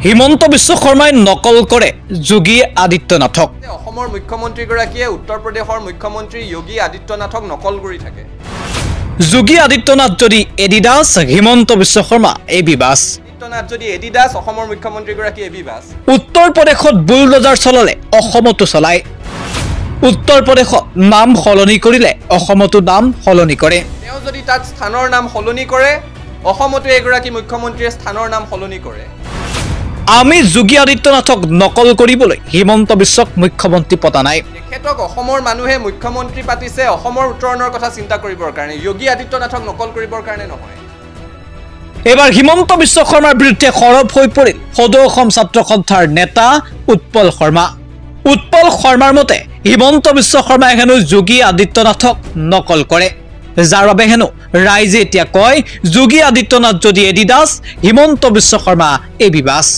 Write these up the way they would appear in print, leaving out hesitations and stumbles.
হিমন্ত বিশ্ব শৰ্মাই নকল কৰে যোগী আদিত্যনাথক। অসমৰ মুখ্যমন্ত্ৰীগৰাকীয়ে উত্তৰ প্ৰদেশৰ মুখ্যমন্ত্ৰী যোগী আদিত্যনাথক নকল কৰি থাকে। যোগী আদিত্যনাথ যদি এডিডাছ, হিমন্ত বিশ্ব শৰ্মা এবিবাছ। আদিত্যনাথ যদি এডিডাছ, অসমৰ মুখ্যমন্ত্ৰীগৰাকী এবিবাছ। উত্তৰ প্ৰদেশত বুলডোজাৰ চলালে, অসমতো চলায়। উত্তৰ প্ৰদেশত নাম সলনি কৰিলে, অসমতো নাম সলনি কৰে। তেওঁ যদি তাত স্থানৰ নাম সলনি কৰে, অসমতো এগৰাকী মুখ্যমন্ত্ৰীয়ে স্থানৰ নাম সলনি কৰে। আমি যোগী আদিত্যনাথক নকল কৰিবলৈ হিমন্ত বিশ্বক মুখ্যমন্ত্ৰী পতা নাই। তেখেতক অসমৰ মানুহে মুখ্যমন্ত্ৰী পাতিছে অসমৰ উত্তৰণৰ কথা চিন্তা কৰিবৰ কাৰণে, যোগী আদিত্যনাথক নকল কৰিবৰ কাৰণে নহয়। এইবাৰ হিমন্ত বিশ্ব শৰ্মাৰ বিৰুদ্ধে সৰব হৈ পৰিল সদৌ অসম ছাত্ৰ সন্থাৰ নেতা উৎপল শৰ্মা। উৎপল শৰ্মাৰ মতে হিমন্ত বিশ্ব শৰ্মাই হেনো যোগী আদিত্যনাথক নকল কৰে, যাৰ বাবে হেনো ৰাইজে এতিয়া কয় যোগী আদিত্যনাথ যদি এডিডাছ, হিমন্ত বিশ্ব শৰ্মা এবিবাছ।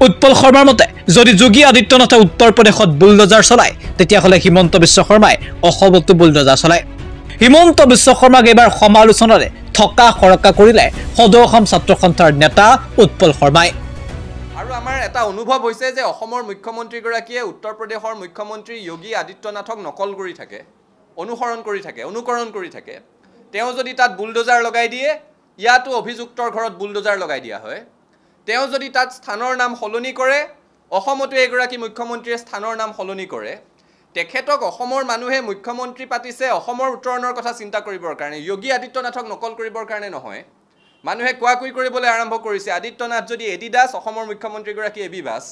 উৎপল শৰ্মাৰ মতে যদি যোগী আদিত্যনাথে উত্তৰ প্ৰদেশত বুলডোজাৰ চলায়, তেতিয়াহ'লে হিমন্ত বিশ্ব শৰ্মাই অসমতো বুলডোজাৰ চলায়। হিমন্ত বিশ্ব শৰ্মাক এইবাৰ সমালোচনাৰে থকা সৰকা কৰিলে সদৌ অসম ছাত্ৰ সন্থাৰ নেতা উৎপল শৰ্মাই। আৰু আমাৰ এটা অনুভৱ হৈছে যে অসমৰ মুখ্যমন্ত্ৰীগৰাকীয়ে উত্তৰ প্ৰদেশৰ মুখ্যমন্ত্ৰী যোগী আদিত্যনাথক নকল কৰি থাকে, অনুসৰণ কৰি থাকে, অনুকৰণ কৰি থাকে। তেওঁ যদি তাত বুলডোজাৰ লগাই দিয়ে, ইয়াতো অভিযুক্তৰ ঘৰত বুলডোজাৰ লগাই দিয়া হয়। তেওঁ যদি তাত স্থানৰ নাম সলনি কৰে, অসমতো এগৰাকী মুখ্যমন্ত্ৰীয়ে স্থানৰ নাম সলনি কৰে। তেখেতক অসমৰ মানুহে মুখ্যমন্ত্ৰী পাতিছে অসমৰ উত্তৰণৰ কথা চিন্তা কৰিবৰ কাৰণে, যোগী আদিত্যনাথক নকল কৰিবৰ কাৰণে নহয়। মানুহে কোৱাকুই কৰিবলৈ আৰম্ভ কৰিছে আদিত্যনাথ যদি এডিডাছ, অসমৰ মুখ্যমন্ত্ৰীগৰাকী এবিবাছ।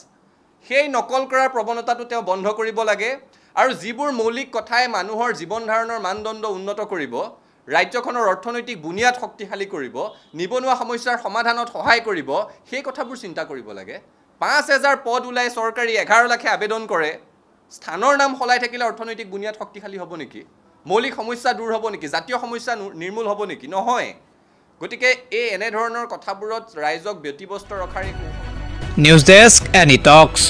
সেই নকল কৰাৰ প্ৰৱণতাটো তেওঁ বন্ধ কৰিব লাগে। আৰু যিবোৰ মৌলিক কথাই মানুহৰ জীৱন ধাৰণৰ মানদণ্ড উন্নত কৰিব, ৰাজ্যখনৰ অৰ্থনৈতিক বুনিয়াদ শক্তিশালী কৰিব, নিবনুৱা সমস্যাৰ সমাধানত সহায় কৰিব, সেই কথাবোৰ চিন্তা কৰিব লাগে। ৫,০০০ পদ ওলাই চৰকাৰী ১১ লাখে আবেদন কৰে। স্থানৰ নাম সলাই থাকিলে অৰ্থনৈতিক বুনিয়াদ শক্তিশালী হ'ব নেকি? মৌলিক সমস্যা দূৰ হ'ব নেকি? জাতীয় সমস্যা নিৰ্মূল হ'ব নেকি? নহয়। গতিকে এনেধৰণৰ কথাবোৰত ৰাইজক ব্যতিব্যস্ত ৰখাৰ নিউজ ডেস্ক, এনি টক্স।